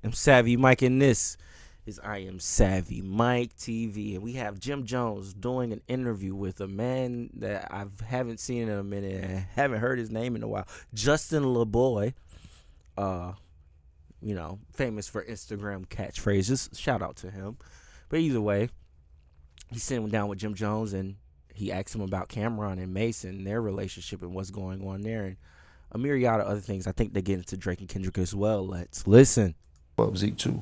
I'm Savvy Mike, and this is I Am Savvy Mike TV. And we have Jim Jones doing an interview with a man that I haven't seen in a minute and haven't heard his name in a while. Justin LaBoy, uh, famous for Instagram catchphrases. Shout out to him. But either way, he's sitting down with Jim Jones and he asked him about Cameron and Mason, their relationship and what's going on there, and a myriad of other things. I think they get into Drake and Kendrick as well. Let's listen. Up Zeke too.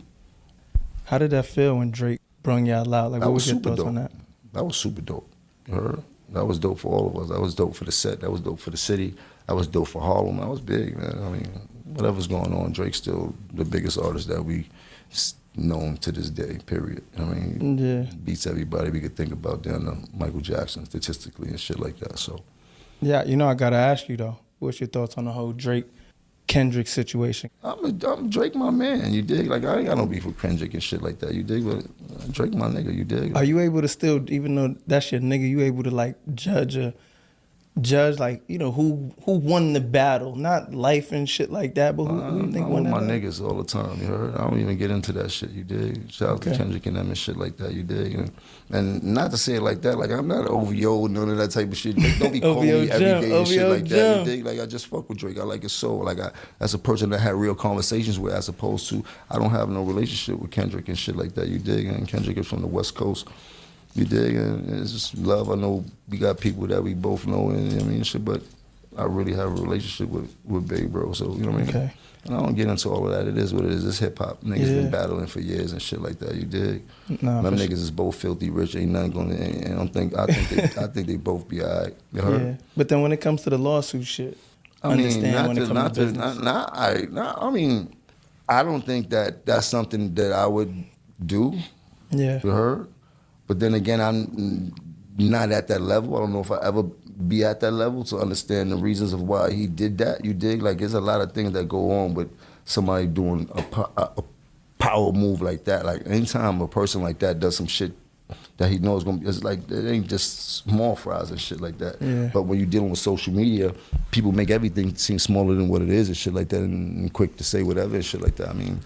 How did that feel when Drake brung y'all out? Like, That what was was your super thoughts dope. on that? That was super dope. You heard? That was dope for all of us. That was dope for the set. That was dope for the city. That was dope for Harlem. That was big, man. I mean, whatever's going on, Drake's still the biggest artist that we known to this day, period. I mean, Yeah. beats everybody we could think about down to Michael Jackson statistically and shit like that. So Yeah, I got to ask you, though. What's your thoughts on the whole Drake-Kendrick situation? I'm Drake my man, you dig? Like, I ain't got no beef with Kendrick and shit like that, you dig? But Drake my nigga, you dig? Are you able to still, even though that's your nigga, you able to, like, judge like, who won the battle? Not life and shit like that, but who you think I'm won with that my battle? niggas all the time, you heard? I don't even get into that shit, you dig? Shout out to Okay. Kendrick and them and shit like that, you dig? And not to say it like that, like I'm not OVO, none of that type of shit. Like, don't be calling OVO me every Jim, day and shit OVO like that, you Jim. dig? Like I just fuck with Drake, I like his soul. Like that's a person that I had real conversations with as opposed to, I don't have no relationship with Kendrick and shit like that, you dig? And Kendrick is from the West Coast. You dig? And it's just love. I know we got people that we both know and I mean shit, but I really have a relationship with Babe Bro, so you know what I mean? Okay. And I don't get into all of that. It is what it is. It's hip hop. Niggas Yeah. been battling for years and shit like that. You dig? Nah, Them for niggas is both filthy rich. Ain't nothing gonna. And I think they both be alright. You heard? Yeah. But then when it comes to the lawsuit shit, I mean, understand when it comes to business. I mean, I don't think that that's something that I would do. Yeah. You heard? But then again, I'm not at that level. I don't know if I ever be at that level to understand the reasons of why he did that. You dig? Like, there's a lot of things that go on with somebody doing a power move like that. Like, anytime a person like that does some shit that he knows gonna be, it's like, it ain't just small fries and shit like that. Yeah. But when you're dealing with social media, people make everything seem smaller than what it is and shit like that, and quick to say whatever and shit like that. I mean,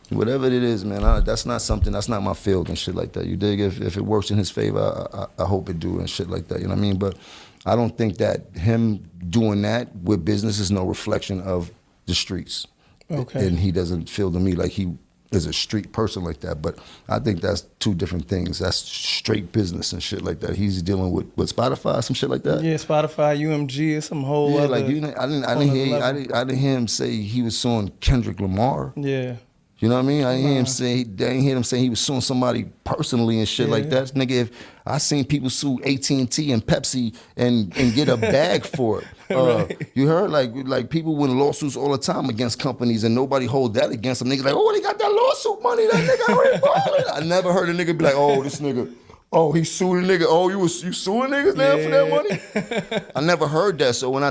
whatever it is, man, that's not my field and shit like that. You dig? If it works in his favor, I hope it do and shit like that. You know what I mean? But I don't think that him doing that with business is no reflection of the streets. Okay. And he doesn't feel to me like he is a street person like that. But I think that's two different things. That's straight business and shit like that. He's dealing with Spotify, some shit like that. Yeah, Spotify, UMG, is some whole Yeah, other. like I didn't hear him say he was suing Kendrick Lamar. Yeah. You know what I mean? I didn't hear him say he was suing somebody personally and shit like that. Nigga, if I seen people sue AT&T and Pepsi and get a bag for it. Right. You heard? Like people win lawsuits all the time against companies and nobody hold that against them. Niggas like, oh, they got that lawsuit money. That nigga already balling. I never heard a nigga be like, oh, this nigga, oh, he sued a nigga. Oh, you suing niggas now for that money? I never heard that. So when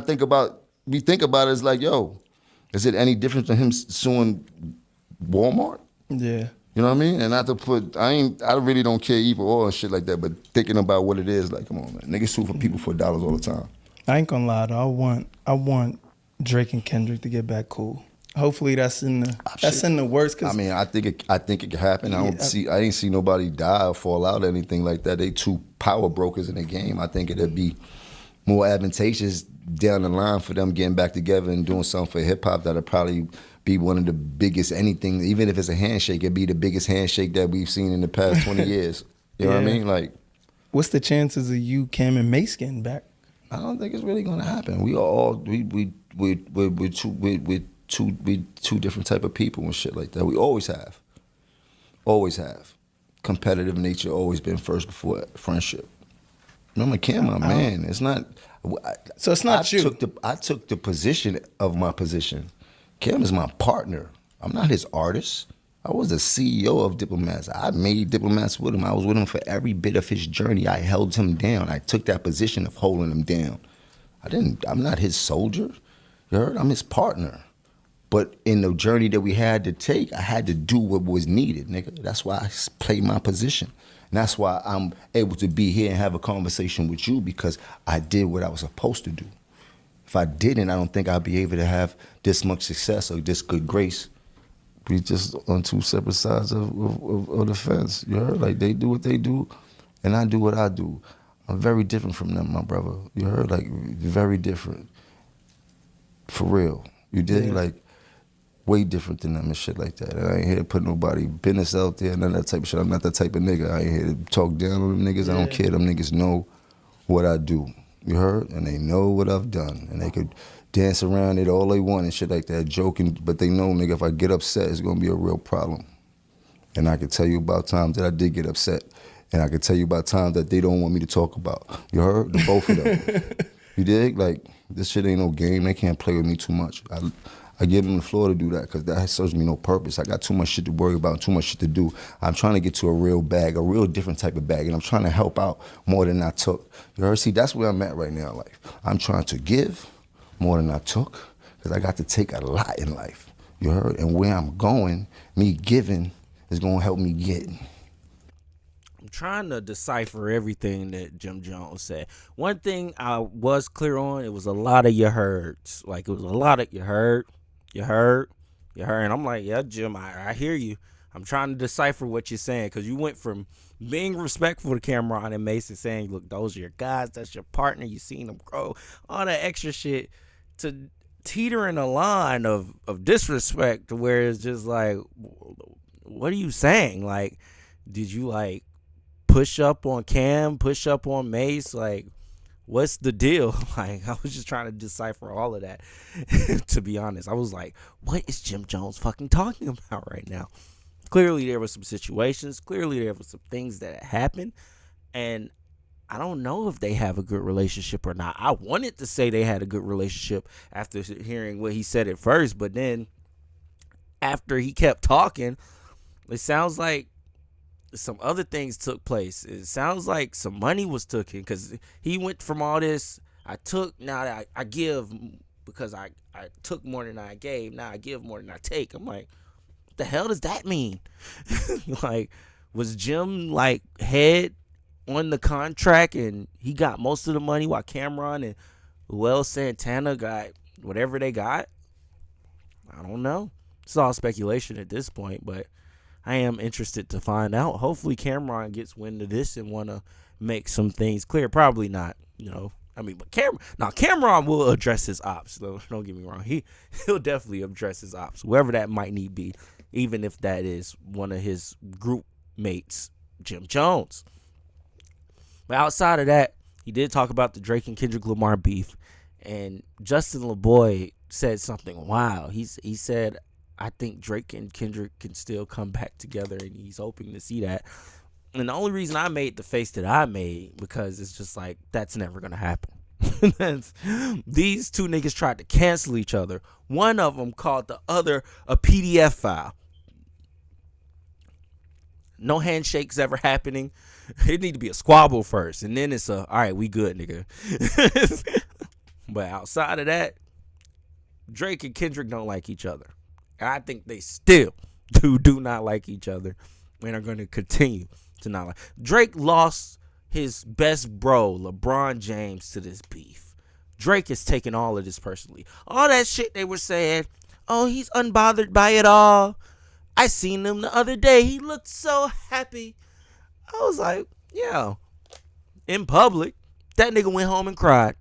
we think about it, it's like, yo, is it any different than him suing Walmart? Yeah. You know what I mean? And not to put, I really don't care either or and shit like that, but thinking about what it is, like, come on, man. Niggas sue for people for dollars all the time. I ain't gonna lie though. I want Drake and Kendrick to get back cool. Hopefully that's in the works. Cause I mean, I think it can happen. I ain't see nobody die or fall out or anything like that. They two power brokers in the game. I think it'd be more advantageous down the line for them getting back together and doing something for hip hop that'll probably be one of the biggest anything, even if it's a handshake, it'd be the biggest handshake that we've seen in the past 20 years. You know what I mean? Like, what's the chances of you, Cam, and Mace getting back? I don't think it's really gonna happen. We're two different type of people and shit like that. We always have. Competitive nature always been first before friendship. Remember, Cam, my man. It's not. So it's not you. I took the position of my position. Cam is my partner. I'm not his artist. I was the CEO of Diplomats. I made Diplomats with him. I was with him for every bit of his journey. I held him down. I took that position of holding him down. I'm not his soldier. You heard? I'm his partner. But in the journey that we had to take, I had to do what was needed, nigga. That's why I played my position. And that's why I'm able to be here and have a conversation with you, because I did what I was supposed to do. If I didn't, I don't think I'd be able to have this much success or this good grace we just on two separate sides of the fence. You heard? Like, they do what they do, and I do what I do. I'm very different from them, my brother. You heard? Like, very different. For real. You dig? Yeah. Like, way different than them and shit like that. And I ain't here to put nobody business out there, none of that type of shit. I'm not that type of nigga. I ain't here to talk down on them niggas. I don't care. Them niggas know what I do. You heard? And they know what I've done. And they could dance around it all they want and shit like that, joking. But they know, nigga, if I get upset, it's gonna be a real problem. And I can tell you about times that I did get upset. And I can tell you about times that they don't want me to talk about. You heard? The both of them. You dig? Like, this shit ain't no game. They can't play with me too much. I give them the floor to do that because that serves me no purpose. I got too much shit to worry about, too much shit to do. I'm trying to get to a real bag, a real different type of bag, and I'm trying to help out more than I took. You heard? See, that's where I'm at right now in life. I'm trying to give more than I took because I got to take a lot in life. You heard? And where I'm going, me giving is going to help me get. I'm trying to decipher everything that Jim Jones said. One thing I was clear on, it was a lot of you heards. Like, it was a lot of you heard. And I'm like, yeah, Jim, I hear you. I'm trying to decipher what you're saying because you went from being respectful to Cameron and Mason, saying, look, those are your guys, that's your partner, you seen them grow, all that extra shit, to teetering a line of disrespect to where it's just like, what are you saying? Like, did you, like, push up on Cam, push up on Mace? Like, what's the deal? Like, I was just trying to decipher all of that. To be honest, I was like, what is Jim Jones fucking talking about right now? Clearly there were some situations, clearly there were some things that happened, and I don't know if they have a good relationship or not. I wanted to say they had a good relationship after hearing what he said at first, but then after he kept talking, it sounds like some other things took place. It sounds like some money was taken because he went from all this, I took, now I give because I took more than I gave, now I give more than I take. I'm like, what the hell does that mean? Like, was Jim like head on the contract and he got most of the money while Cameron and Joel Santana got whatever they got? I don't know. It's all speculation at this point, but I am interested to find out. Hopefully Cameron gets wind of this and want to make some things clear. Probably not, you know. I mean, but Cameron will address his ops. Though, don't get me wrong. He'll definitely address his ops, whoever that might need be, even if that is one of his group mates, Jim Jones. But outside of that, he did talk about the Drake and Kendrick Lamar beef, and Justin LeBoy said something wild. He said, I think Drake and Kendrick can still come back together, and he's hoping to see that. And the only reason I made the face that I made, because it's just like, that's never going to happen. These two niggas tried to cancel each other. One of them called the other a PDF file. No handshakes ever happening. It need to be a squabble first, and then it's all right, we good, nigga. But outside of that, Drake and Kendrick don't like each other. I think they still do not like each other and are going to continue to not like. Drake lost his best bro, LeBron James, to this beef. Drake is taking all of this personally. All that shit they were saying, oh, he's unbothered by it all. I seen him the other day. He looked so happy. I was like, yeah, in public, that nigga went home and cried.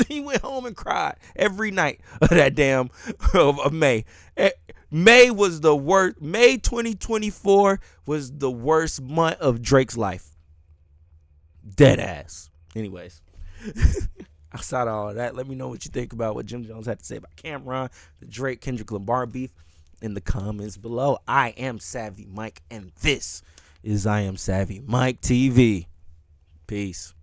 He went home and cried every night of that damn of May. May was the worst. May 2024 was the worst month of Drake's life. Dead ass. Anyways, outside of all of that, let me know what you think about what Jim Jones had to say about Cameron, the Drake Kendrick Lamar beef in the comments below. I am Savvy Mike, and this is I Am Savvy Mike TV. Peace.